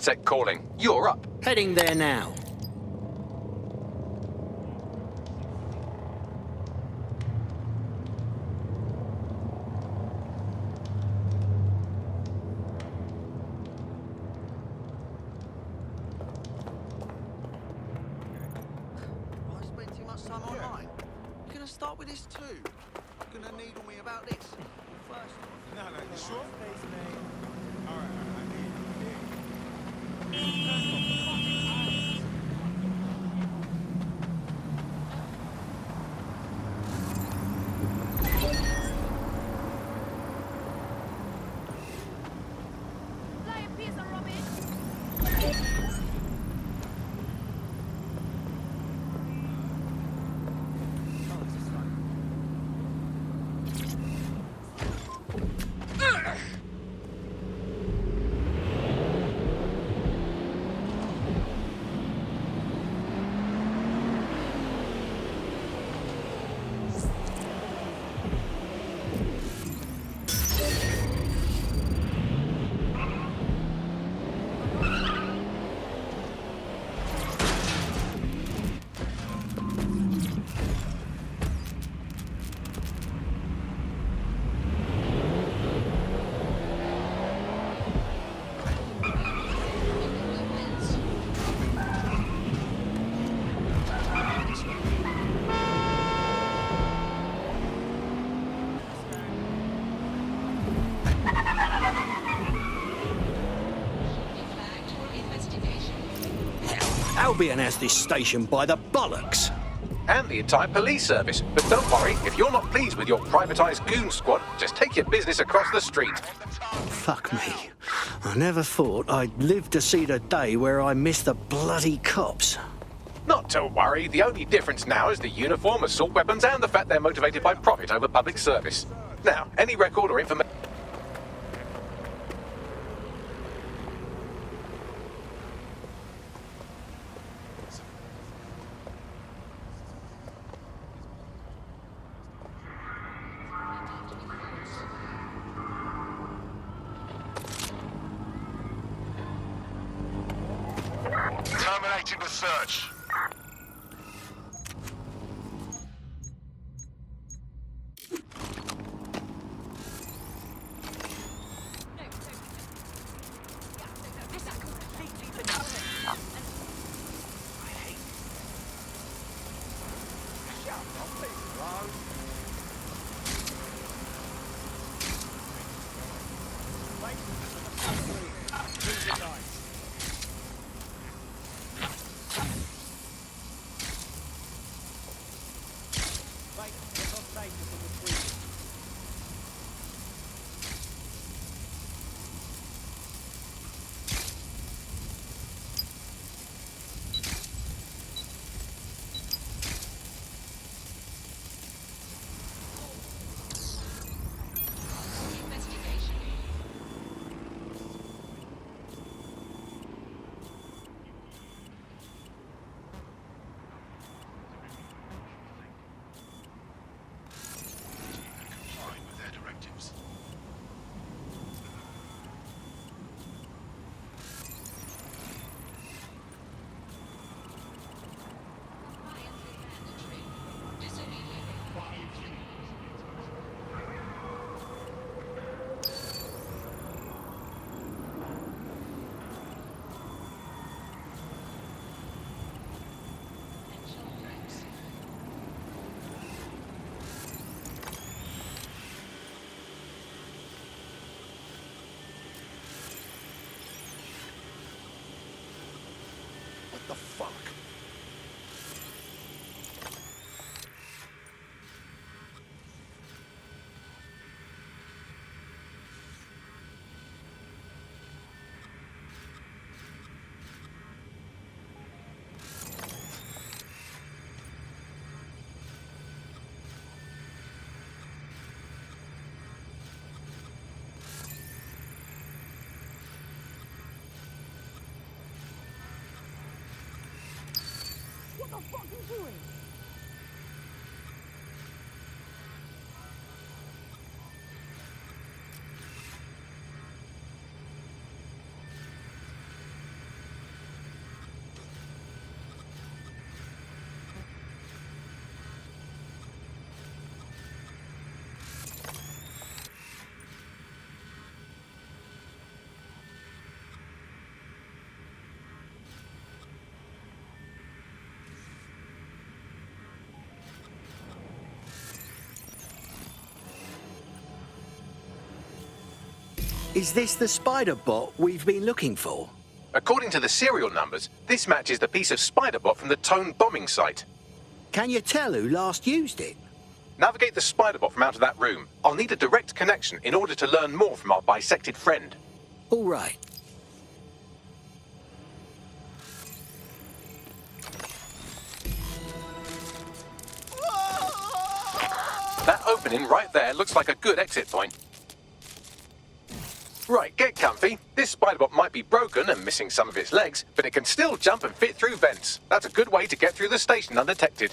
DedSec calling. You're up. Heading there now. I spend too much time online. You're gonna start with this too. You're gonna needle me about this. First. No, you sure? All right, Albion has this station by the bollocks. And the entire police service. But don't worry, if you're not pleased with your privatised goon squad, just take your business across the street. Fuck me. I never thought I'd live to see the day where I miss the bloody cops. Not to worry, the only difference now is the uniform, assault weapons, and the fact they're motivated by profit over public service. Now, any record or information... terminating the search. What the fuck? What the fuck are you doing? Is this the spider bot we've been looking for? According to the serial numbers, this matches the piece of spider bot from the Tone bombing site. Can you tell who last used it? Navigate the spider bot from out of that room. I'll need a direct connection in order to learn more from our bisected friend. All right. That opening right there looks like a good exit point. Right, get comfy. This spiderbot might be broken and missing some of its legs, but it can still jump and fit through vents. That's a good way to get through the station undetected.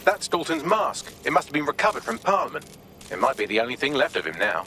That's Dalton's mask. It must have been recovered from Parliament. It might be the only thing left of him now.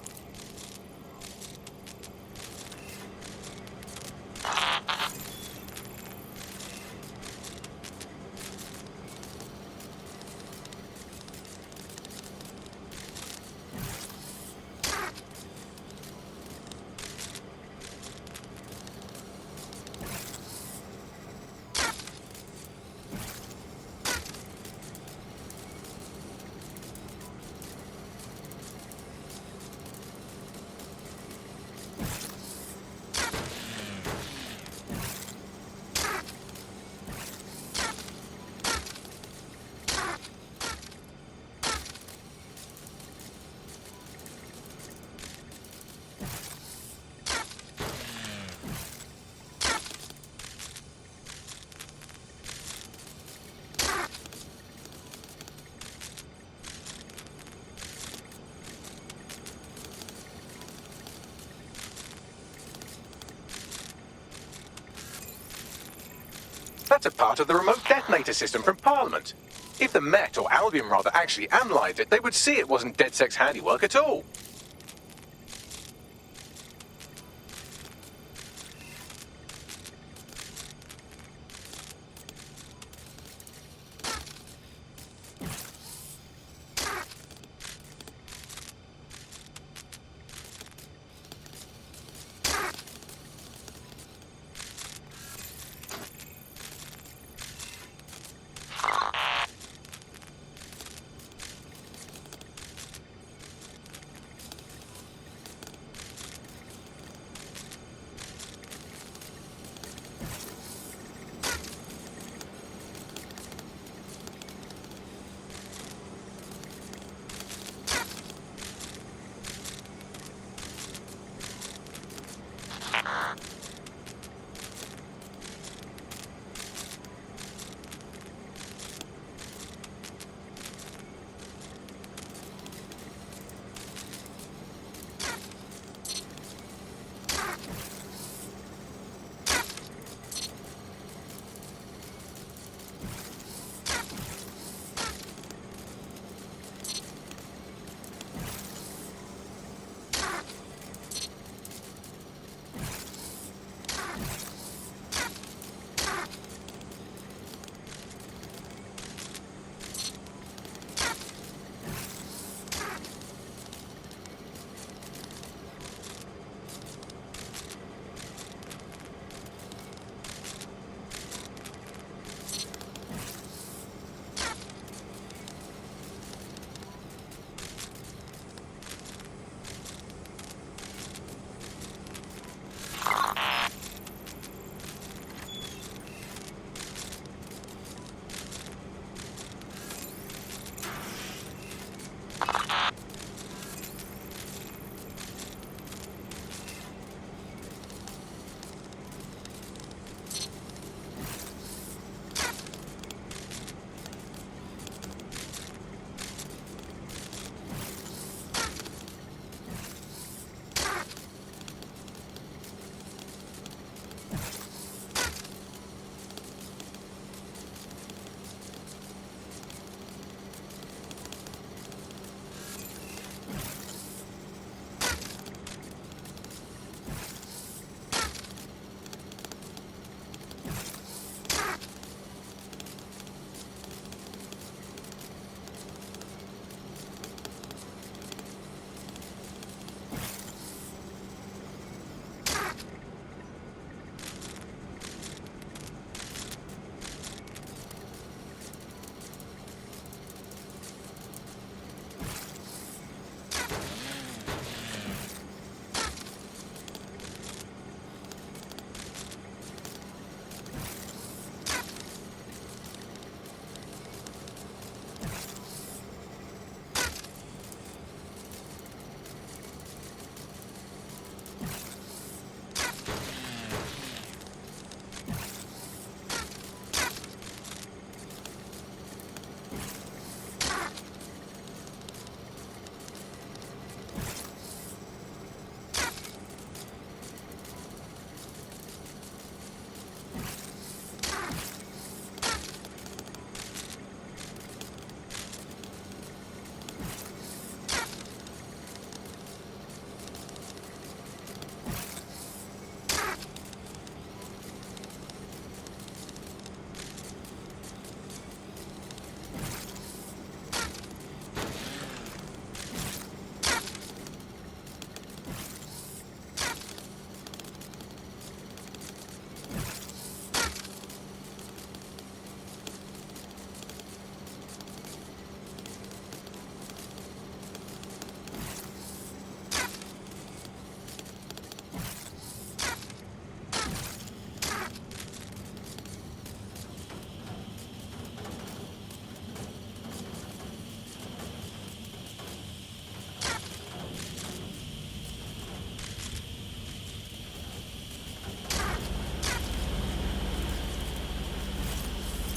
That's a part of the remote detonator system from Parliament. If the Met, or Albion rather, actually analysed it, they would see it wasn't DedSec's handiwork at all.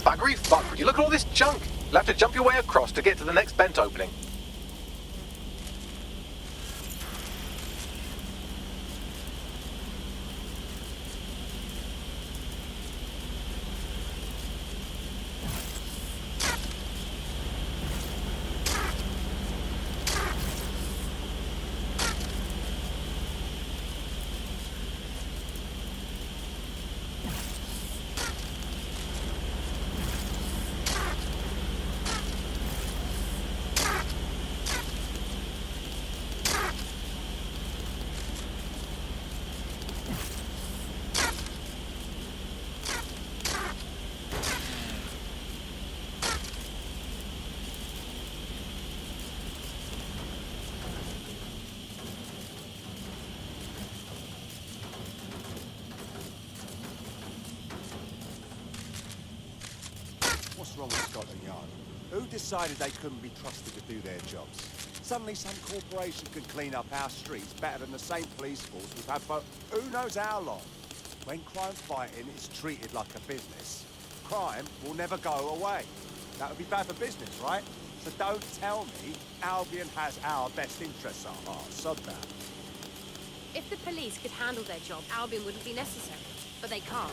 Buggery fuck, would you look at all this junk? You'll have to jump your way across to get to the next vent opening. What's wrong with Scotland Yard? Who decided they couldn't be trusted to do their jobs? Suddenly some corporation can clean up our streets better than the same police force we've had for who knows how long. When crime fighting is treated like a business, crime will never go away. That would be bad for business, right? So don't tell me Albion has our best interests at heart. Sod that. If the police could handle their job, Albion wouldn't be necessary. But they can't.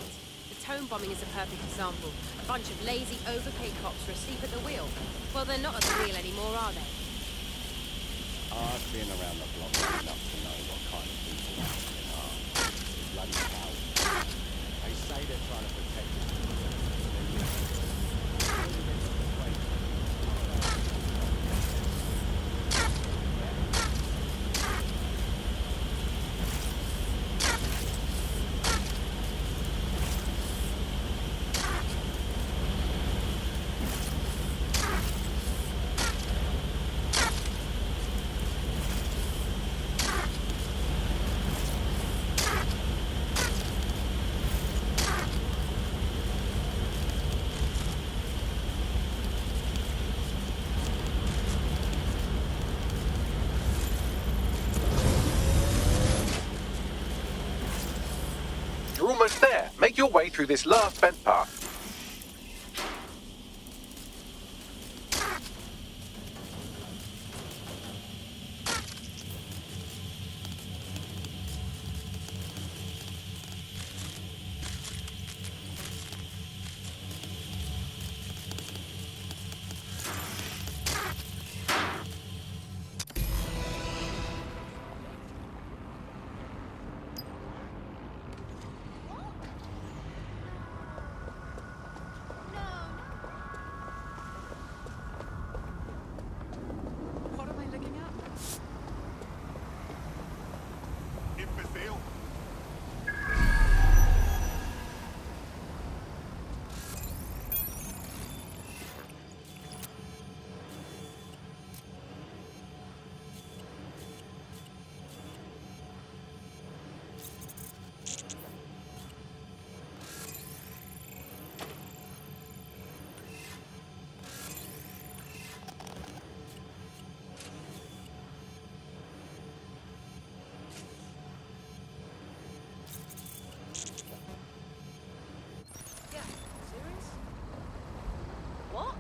The tone bombing is a perfect example. A bunch of lazy, overpaid cops are asleep at the wheel. Well, they're not at the wheel anymore, are they? I've been around the block long enough to know what kind of people Albion are. Bloody hell. They say they're trying to protect us. You're almost there. Make your way through this last vent path. What am I looking at? Imbecile. Yeah, serious? What?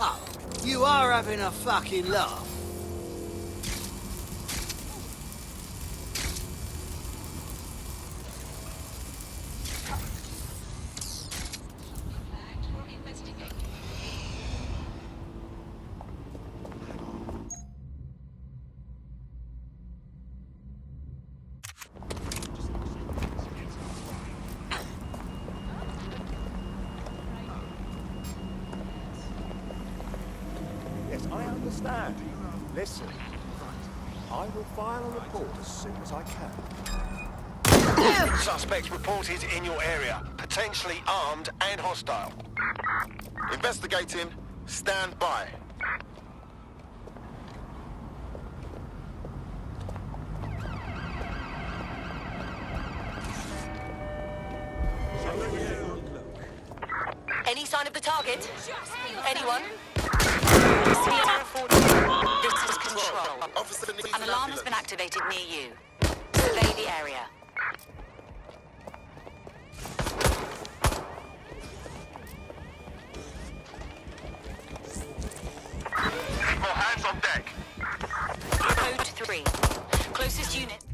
Oh, you are having a fucking laugh. understand. Listen, I will file a report as soon as I can. Suspects reported in your area, potentially armed and hostile. Investigating. Stand by. Any sign of the target? Anyone? This is Control. Officer needs An alarm has been activated near you. Survey the area. More hands on deck. Code 3. Closest unit.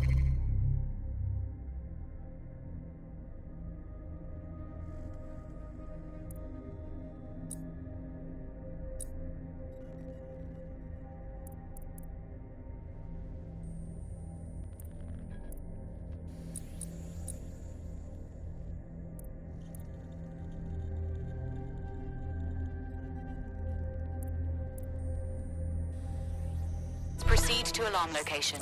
Proceed to alarm location.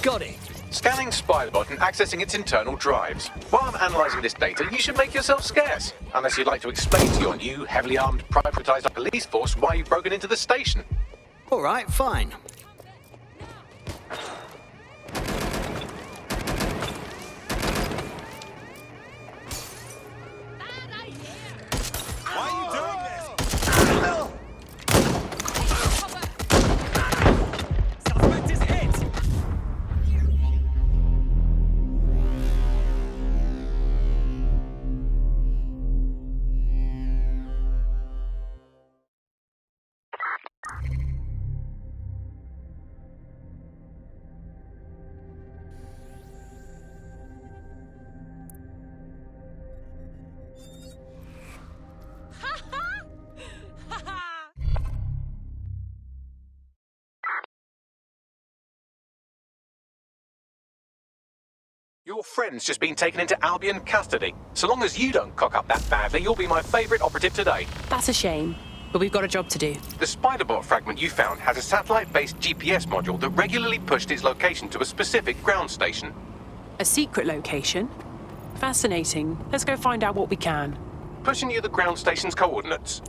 Got it. Scanning Spybot and accessing its internal drives. While I'm analysing this data, you should make yourself scarce. Unless you'd like to explain to your new, heavily armed, privatised police force why you've broken into the station. All right, fine. Why are you doing this? Suspect is hit! Your friend's just been taken into Albion custody. So long as you don't cock up that badly, you'll be my favourite operative today. That's a shame, but we've got a job to do. The Spiderbot fragment you found has a satellite-based GPS module that regularly pushed its location to a specific ground station. A secret location? Fascinating. Let's go find out what we can. Pushing you the ground station's coordinates.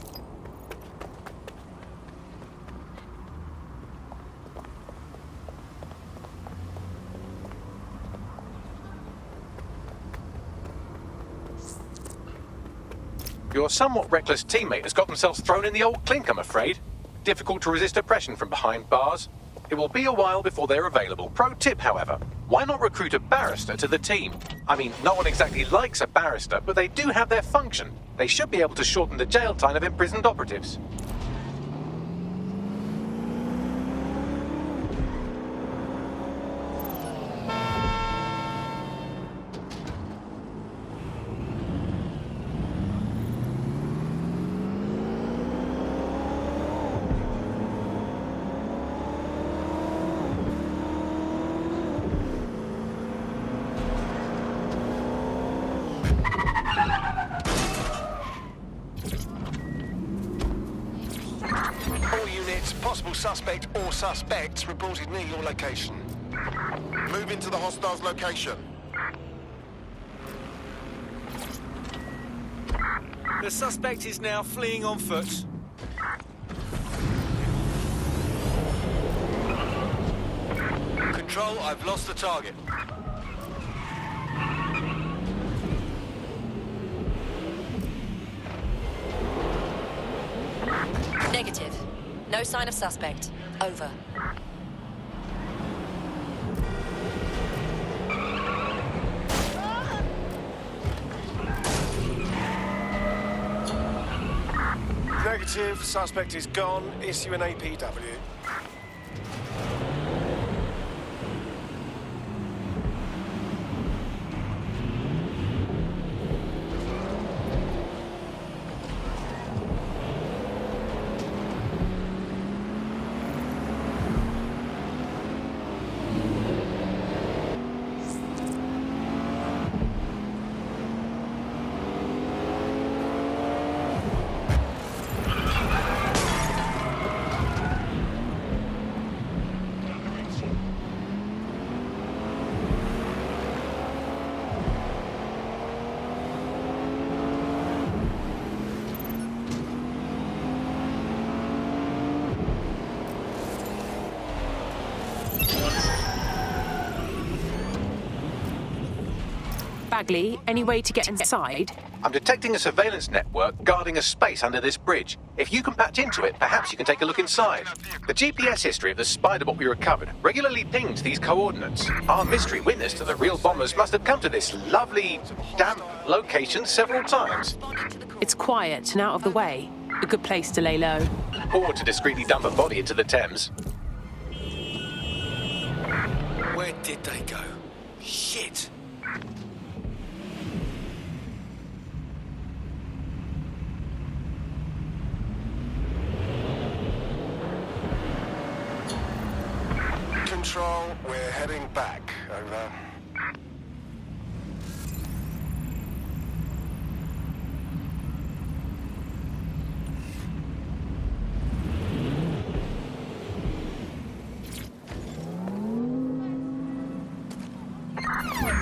Your somewhat reckless teammate has got themselves thrown in the old clink, I'm afraid. Difficult to resist oppression from behind bars. It will be a while before they're available. Pro tip, however, why not recruit a barrister to the team? I mean, no one exactly likes a barrister, but they do have their function. They should be able to shorten the jail time of imprisoned operatives. All units, possible suspect or suspects reported near your location. Move into the hostiles' location. The suspect is now fleeing on foot. Control, I've lost the target. Negative. No sign of suspect. Over. Negative, suspect is gone. Issue an APW. Bagley, any way to get inside? I'm detecting a surveillance network guarding a space under this bridge. If you can patch into it, perhaps you can take a look inside. The GPS history of the spider-bot we recovered regularly pings these coordinates. Our mystery witness to the real bombers must have come to this lovely, damp location several times. It's quiet and out of the way. A good place to lay low. Or to discreetly dump a body into the Thames. Where did they go? Shit! Control, we're heading back. Over.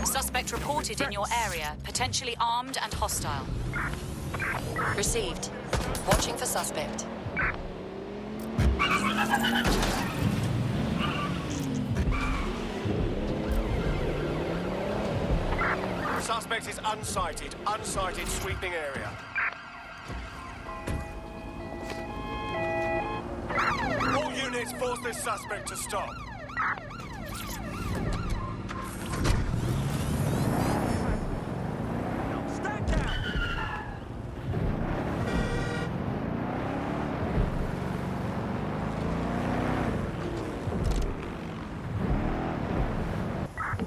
Suspect reported in your area, potentially armed and hostile. Received. Watching for suspect. Suspect is unsighted. Unsighted sweeping area. All units force this suspect to stop.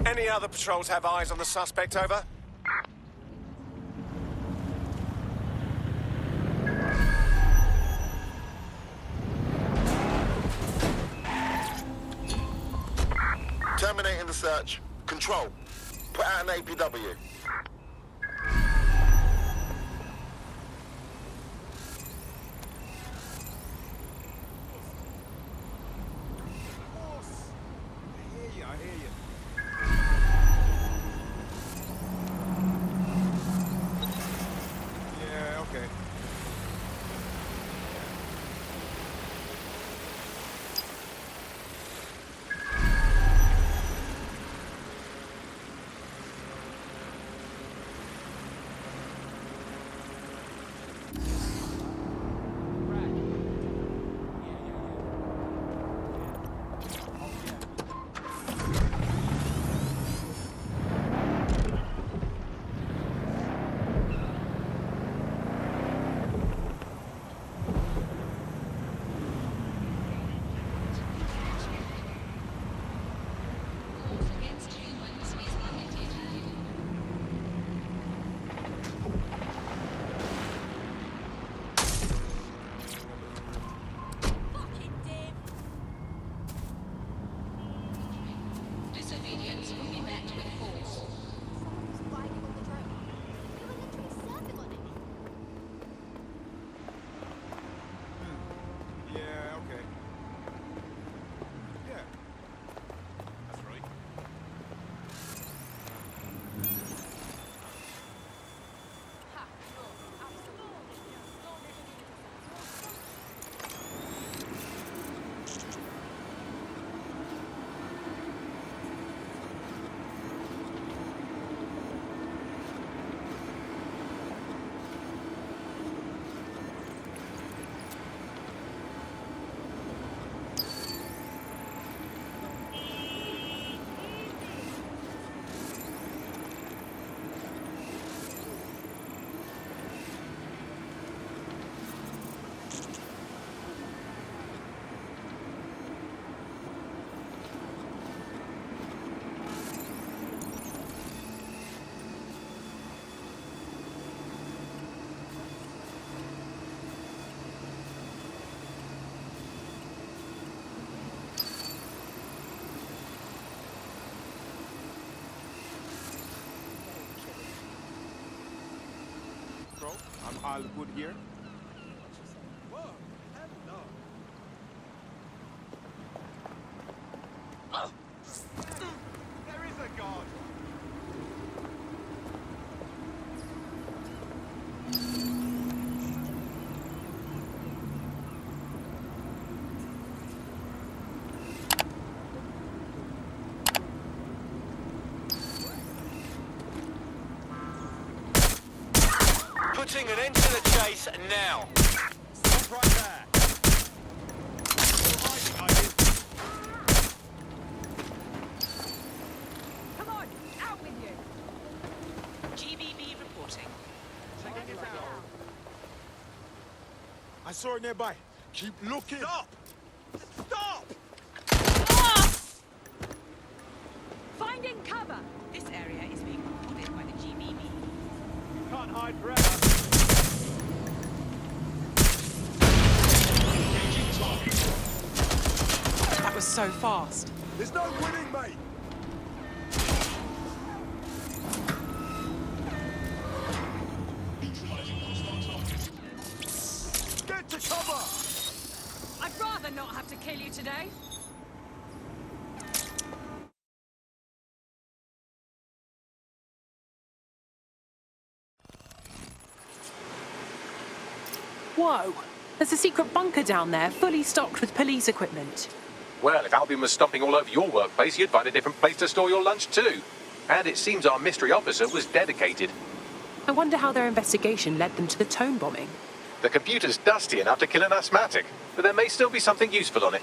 Any other patrols have eyes on the suspect, over? Terminating the search. Control, put out an APW. I hear you. Yeah, okay. I'm all good here. Whoa, hello. There is a god. Putting an end to the chase now. Stop right there. Come on, out with you. GBB reporting. I saw it nearby. Keep looking. Stop! Stop! Finding cover. This area is being recorded by the GBB. Can't hide forever. That was so fast. There's no winning, mate. Get to cover! I'd rather not have to kill you today. Whoa! There's a secret bunker down there, fully stocked with police equipment. Well, if Albion was stomping all over your workplace, you'd find a different place to store your lunch too. And it seems our mystery officer was dedicated. I wonder how their investigation led them to the tone bombing. The computer's dusty enough to kill an asthmatic, but there may still be something useful on it.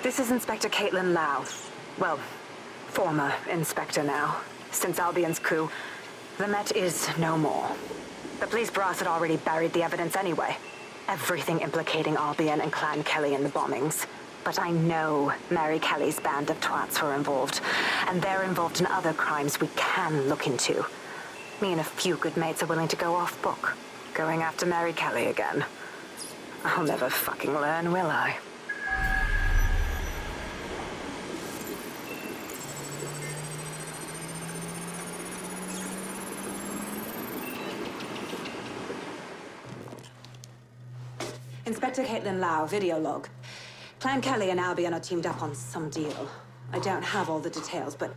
This is Inspector Caitlin Lau. Well, former inspector now. Since Albion's coup, the Met is no more. The police brass had already buried the evidence anyway. Everything implicating Albion and Clan Kelly in the bombings. But I know Mary Kelly's band of twats were involved, and they're involved in other crimes we can look into. Me and a few good mates are willing to go off book, going after Mary Kelly again. I'll never fucking learn, will I? Inspector Caitlin Lau, video log. Clan Kelly and Albion are teamed up on some deal. I don't have all the details, but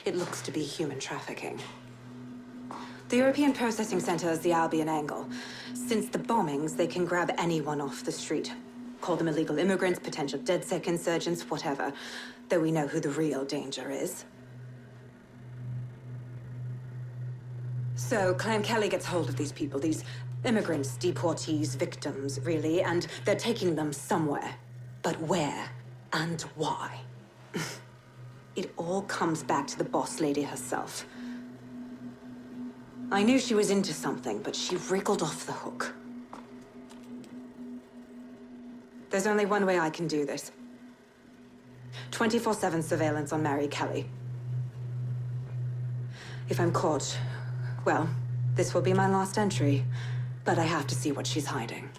it looks to be human trafficking. The European Processing Center is the Albion angle. Since the bombings, they can grab anyone off the street. Call them illegal immigrants, potential DedSec insurgents, whatever. Though we know who the real danger is. So, Clan Kelly gets hold of these people, these immigrants, deportees, victims, really, and they're taking them somewhere. But where and why? It all comes back to the boss lady herself. I knew she was into something, but she wriggled off the hook. There's only one way I can do this. 24/7 surveillance on Mary Kelly. If I'm caught, well, this will be my last entry. But I have to see what she's hiding.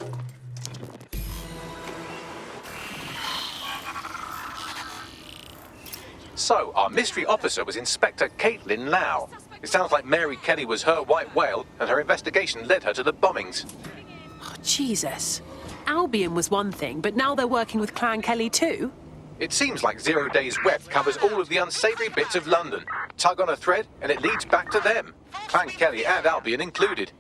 So, our mystery officer was Inspector Caitlin Lau. It sounds like Mary Kelly was her white whale, and her investigation led her to the bombings. Oh, Jesus. Albion was one thing, but now they're working with Clan Kelly too? It seems like 0 Days Web covers all of the unsavory bits of London. Tug on a thread, and it leads back to them. Clan Kelly and Albion included.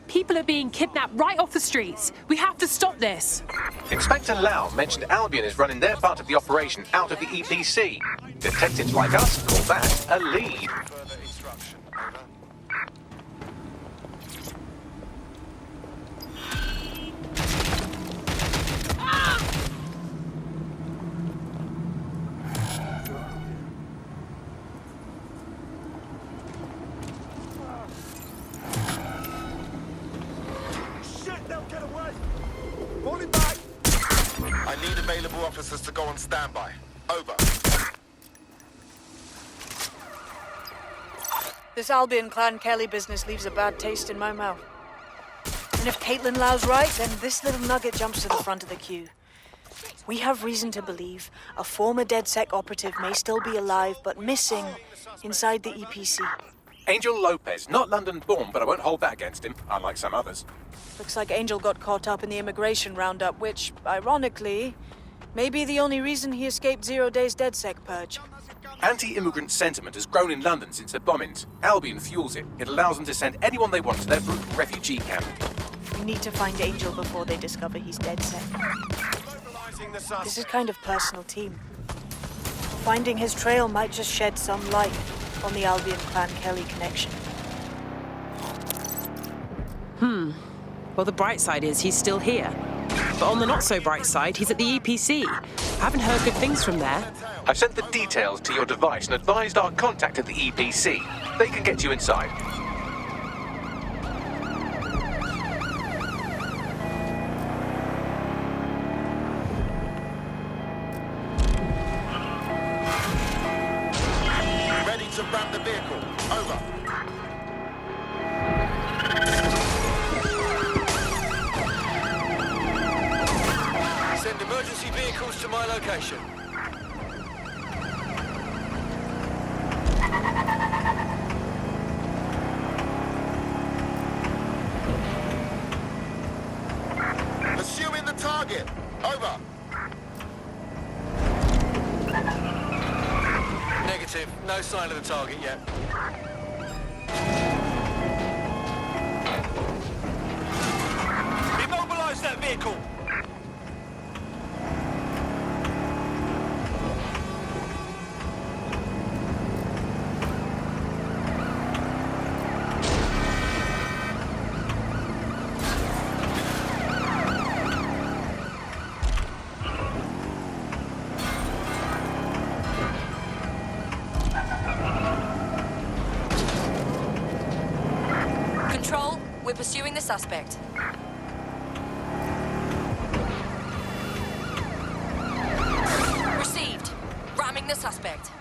People are being kidnapped right off the streets. We have to stop this. Inspector Lau mentioned Albion is running their part of the operation out of the EPC. Detectives like us call that a lead. Further instruction. Over. I need available officers to go on standby. Over. This Albion Clan Kelly business leaves a bad taste in my mouth. And if Caitlin Lau's right, then this little nugget jumps to the front of the queue. We have reason to believe a former DedSec operative may still be alive, but missing inside the EPC. Angel Lopez, not London-born, but I won't hold that against him, unlike some others. Looks like Angel got caught up in the immigration roundup, which, ironically, Maybe the only reason he escaped 0 days DedSec purge. Anti-immigrant sentiment has grown in London since the bombings. Albion fuels it. It allows them to send anyone they want to their brutal refugee camp. We need to find Angel before they discover he's DedSec. This is kind of personal, team. Finding his trail might just shed some light on the Albion Clan Kelly connection. Well, the bright side is he's still here. But on the not-so-bright side, he's at the EPC. I haven't heard good things from there. I've sent the details to your device and advised our contact at the EPC. They can get you inside. Ready to ram the vehicle. Over. Send emergency vehicles to my location. Pursuing the target. Over. Negative. No sign of the target yet. Immobilize that vehicle! Control, we're pursuing the suspect. Received. Ramming the suspect.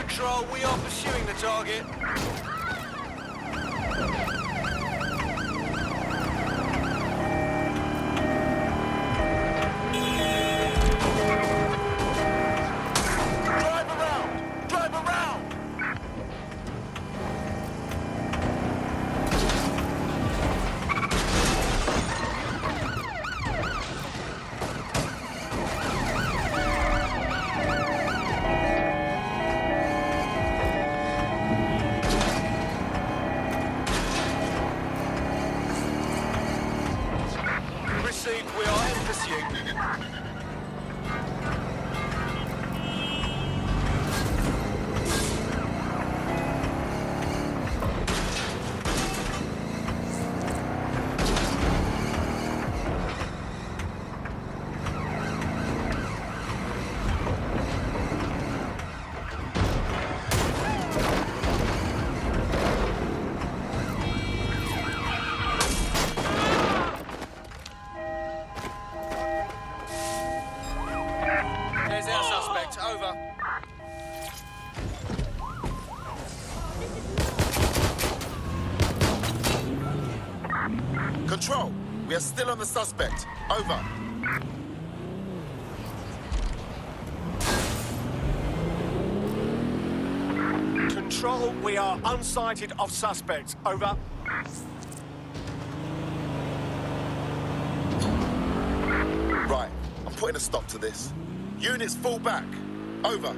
Control, we are pursuing the target. Drive around. Drive around. Received, we are in pursuit. There's our suspect. Over. Control. We are still on the suspect. Over. Control, we are unsighted of suspect. Over. Right. I'm putting a stop to this. Units fall back. Over.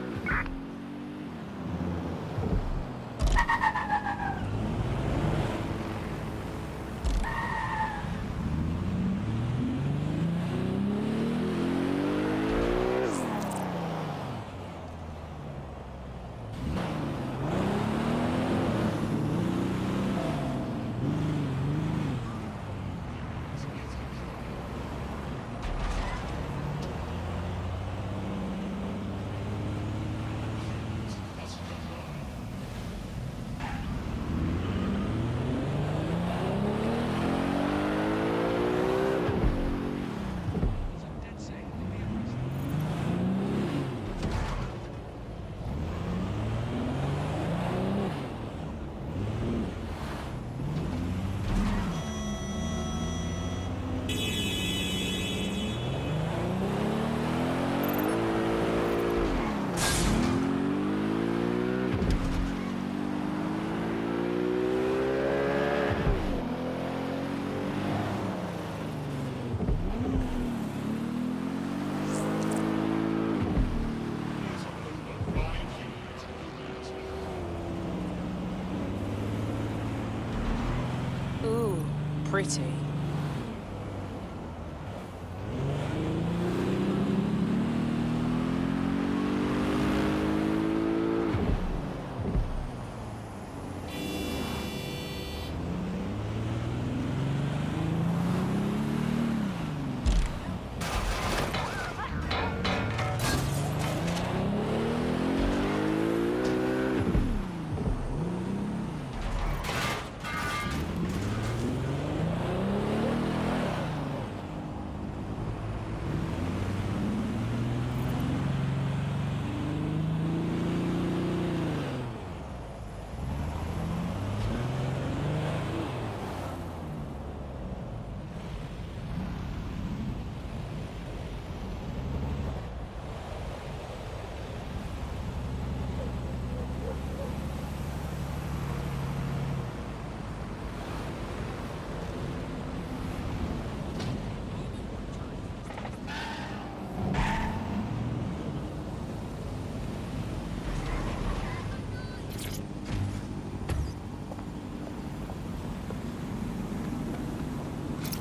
pretty.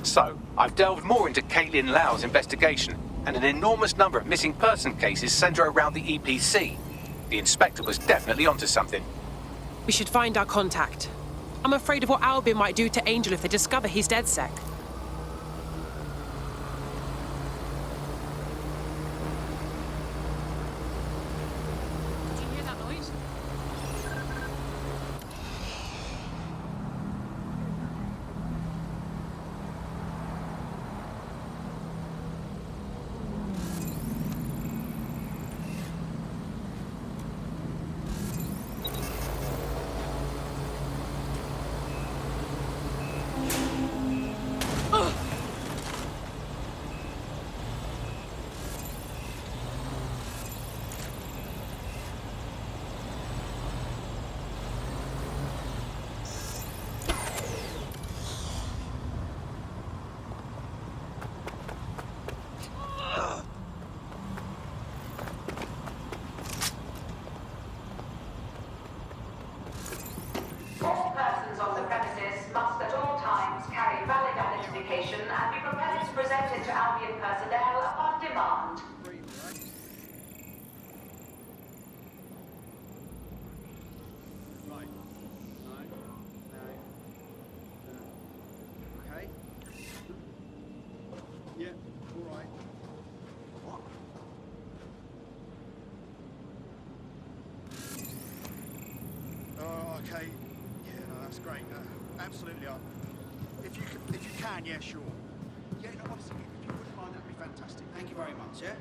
So, I've delved more into Caitlin Lau's investigation, and an enormous number of missing person cases centre around the EPC. The inspector was definitely onto something. We should find our contact. I'm afraid of what Albion might do to Angel if they discover he's DedSec. Did you hear that noise? All persons on the premises must at all times carry valid identification and be prepared to present it to Albion personnel upon demand. Right. No. Okay. Yeah, all right. What? Oh, okay. Yeah, no, that's great. Absolutely. If you can, yeah, sure. Yeah, no, honestly, if you wouldn't mind, that'd be fantastic. Thank you very much, yeah?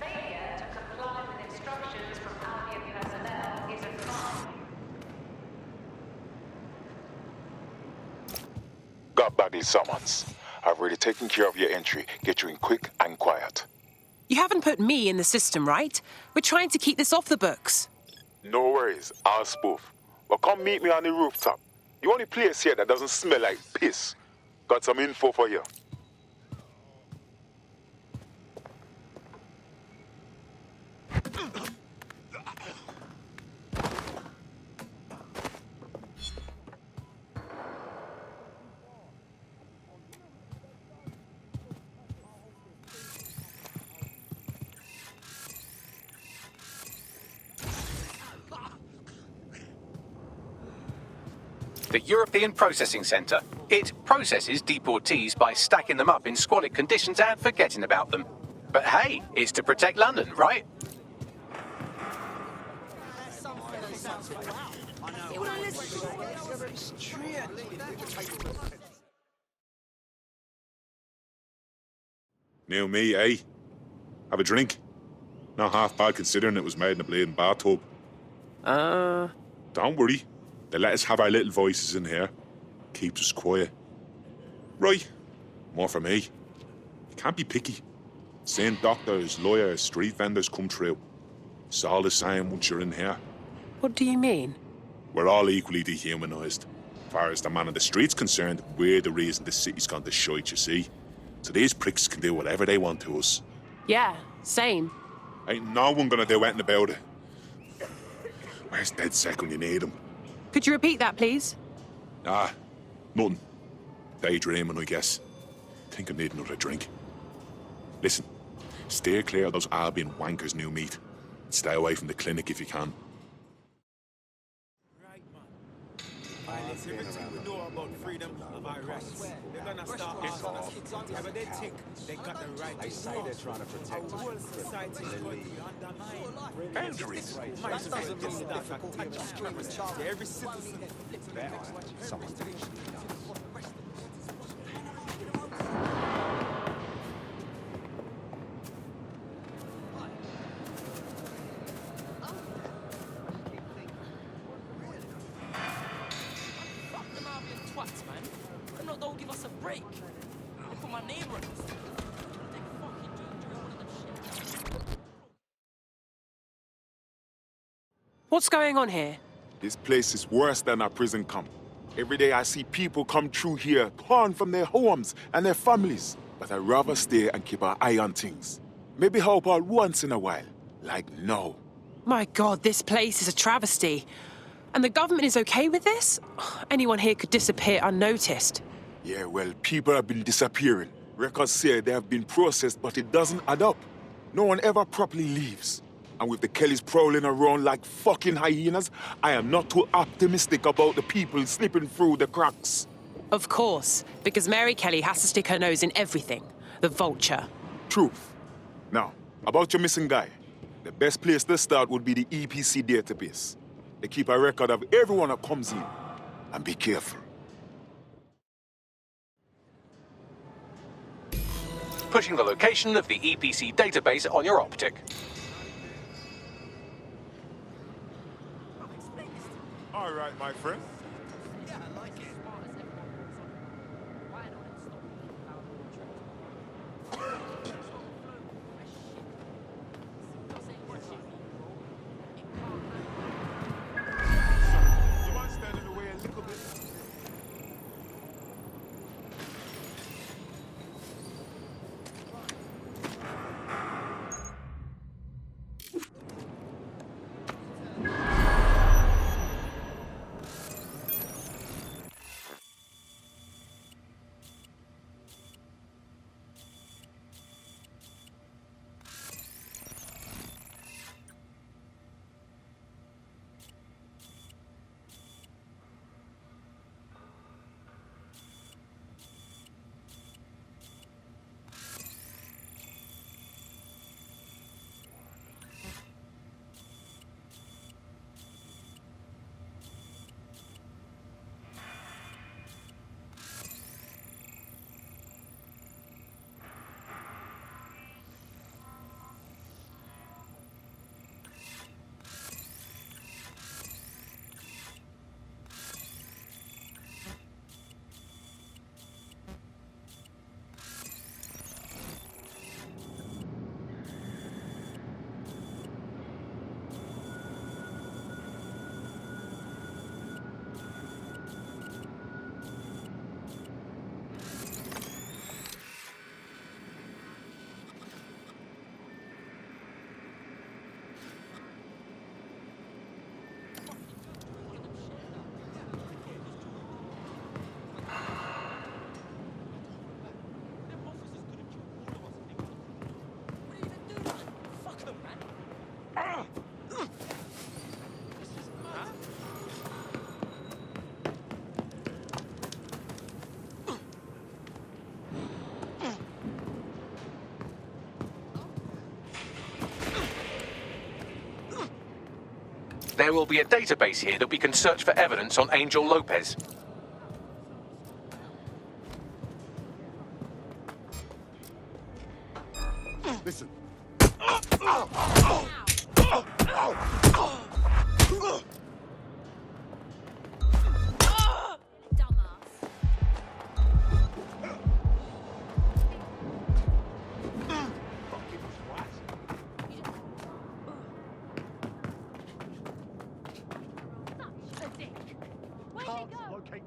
Failure to comply with instructions from Albion personnel is a crime. Got Bagley summons. I've already taken care of your entry. Get you in quick and quiet. You haven't put me in the system, right? We're trying to keep this off the books. No worries, I'll spoof. Well, come meet me on the rooftop. The only place here that doesn't smell like piss. Got some info for you. The European Processing Centre. It processes deportees by stacking them up in squalid conditions and forgetting about them. But hey, it's to protect London, right? Now me, eh? Have a drink? Not half bad considering it was made in a bleeding bathtub. Don't worry. They let us have our little voices in here. Keeps us quiet. Right. More for me. You can't be picky. Seeing doctors, lawyers, street vendors come through. It's all the same once you're in here. What do you mean? We're all equally dehumanised. As far as the man on the street's concerned, we're the reason the city's gone to shite, you see. So these pricks can do whatever they want to us. Yeah, same. Ain't no one gonna do anything about it. Where's DedSec when you need him? Could you repeat that, please? Ah, nothing. Daydreaming, I guess. Think I need another drink. Listen, steer clear of those Albion wankers' new meat. Stay away from the clinic if you can. Everything we know about freedom of arrest. They're gonna start asking us. Yeah, but they think they got the right to They say they're trying to protect our whole us. society is going to be undermined. Boundaries. That doesn't mean that every citizen. Someone Twats, man. Them not don't give us a break. They put my neighbour on us. They fucking do one of them shit. What's going on here? This place is worse than a prison camp. Every day I see people come through here, torn from their homes and their families. But I'd rather stay and keep an eye on things. Maybe help out once in a while. Like now. My God, this place is a travesty. And the government is okay with this? Anyone here could disappear unnoticed. Yeah, well, people have been disappearing. Records say they have been processed, but it doesn't add up. No one ever properly leaves. And with the Kellys prowling around like fucking hyenas, I am not too optimistic about the people slipping through the cracks. Of course, because Mary Kelly has to stick her nose in everything. The vulture. Truth. Now, about your missing guy. The best place to start would be the EPC database. They keep a record of everyone that comes in. And be careful. Pushing the location of the EPC database on your optic. All right, my friend. There will be a database here that we can search for evidence on Angel Lopez. Listen.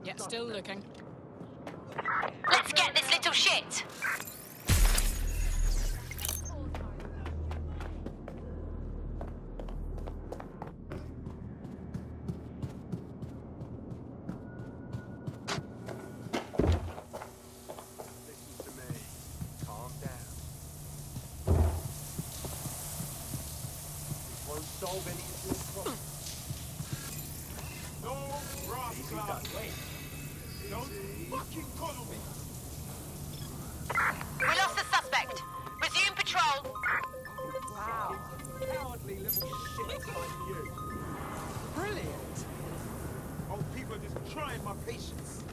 Yeah, still looking. Let's get this little shit. solve any of your problems. No brass cloud. Don't fucking coddle me. We lost the suspect. Resume patrol. Wow. Cowardly little shits like you. Brilliant. Old people are just trying my patience.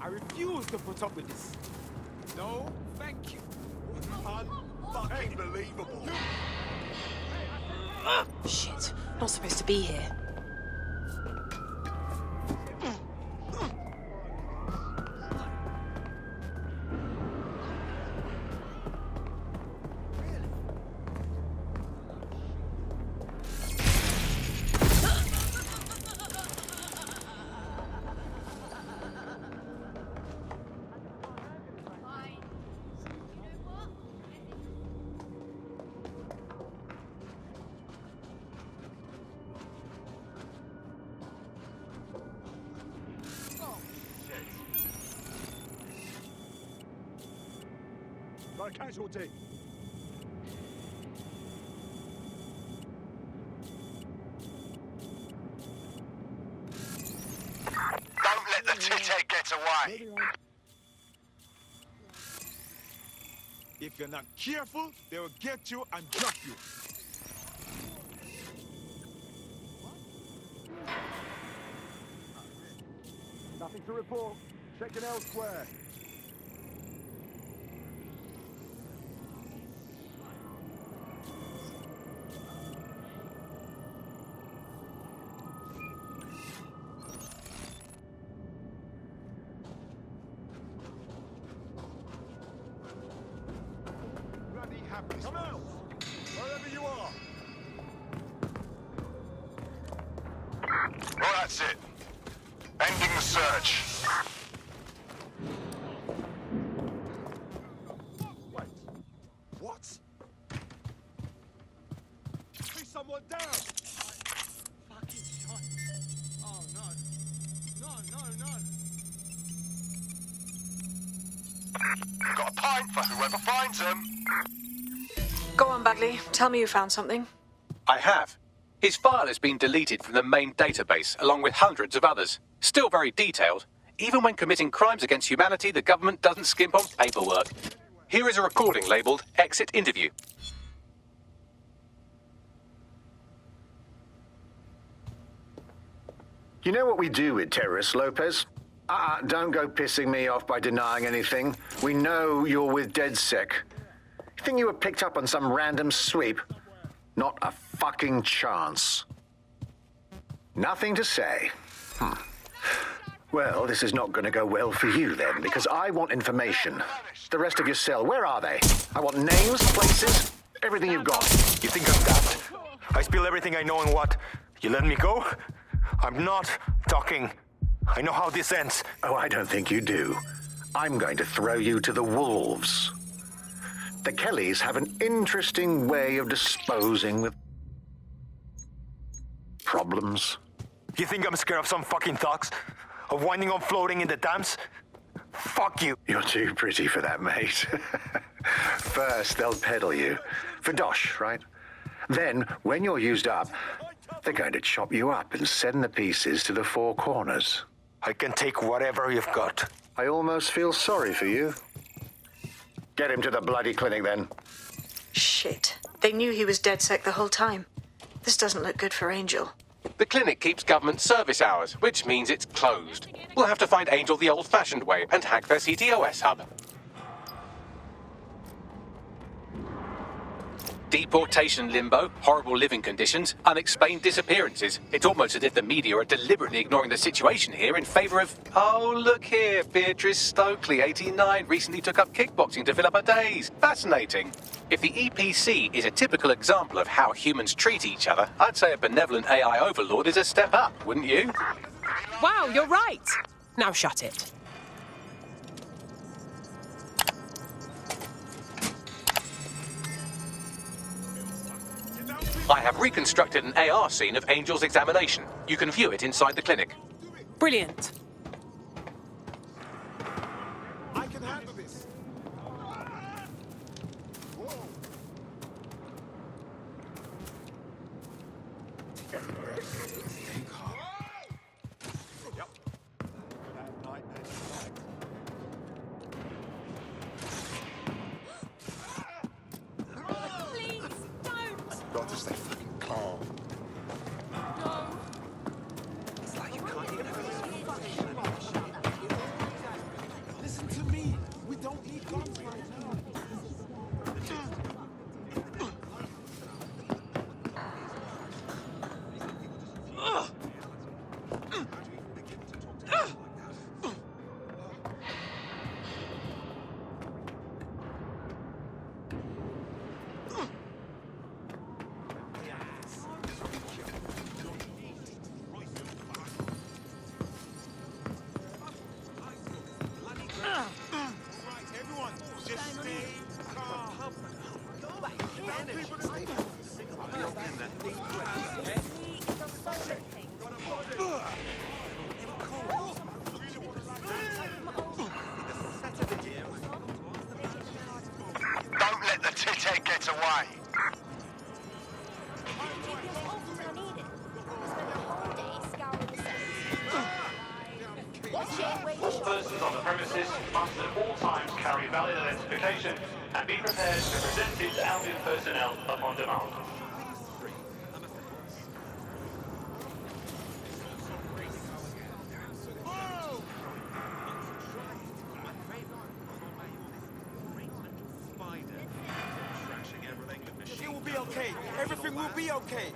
I refuse to put up with this. No, thank you. Unfucking believable. Shit. Not supposed to be here. Got a casualty. Don't let the tithead get away. If you're not careful, they will get you and drop you. Nothing to report. Checking elsewhere. Come out! Wherever you are! Well, that's it. Ending the search. Wait. What? See someone down! Fucking shot. Oh, no. No. Got a pint for whoever finds them. Go on, Bagley. Tell me you found something. I have. His file has been deleted from the main database, along with hundreds of others. Still very detailed. Even when committing crimes against humanity, the government doesn't skimp on paperwork. Here is a recording labelled Exit Interview. You know what we do with terrorists, Lopez? Don't go pissing me off by denying anything. We know you're with DedSec. You think you were picked up on some random sweep? Not a fucking chance. Nothing to say. Well, this is not going to go well for you then, because I want information. The rest of your cell, where are they? I want names, places, everything you've got. You think I'm daft? I spill everything I know and what? You let me go? I'm not talking. I know how this ends. Oh, I don't think you do. I'm going to throw you to the wolves. The Kellys have an interesting way of disposing with problems. You think I'm scared of some fucking thugs? Of winding up floating in the dams? Fuck you. You're too pretty for that, mate. First, they'll peddle you. For dosh, right? Then, when you're used up, they're going to chop you up and send the pieces to the four corners. I can take whatever you've got. I almost feel sorry for you. Get him to the bloody clinic, then. Shit. They knew he was DedSec the whole time. This doesn't look good for Angel. The clinic keeps government service hours, which means it's closed. We'll have to find Angel the old-fashioned way and hack their CTOS hub. Deportation limbo, horrible living conditions, unexplained disappearances. It's almost as if the media are deliberately ignoring the situation here in favour of... Oh, look here, Beatrice Stokely, 89, recently took up kickboxing to fill up her days. Fascinating. If the EPC is a typical example of how humans treat each other, I'd say a benevolent AI overlord is a step up, wouldn't you? Wow, you're right. Now shut it. I have reconstructed an AR scene of Angel's examination. You can view it inside the clinic. Brilliant. I can handle this. Please, don't! Got to stay fucking calm. No. It's like you can't even have Listen to me. We don't need guns right now. Don't let the tithead get away. All persons on the premises must at all times carry valid identification and be prepared to be presented to Albion personnel upon demand. It will be okay. Everything will be okay.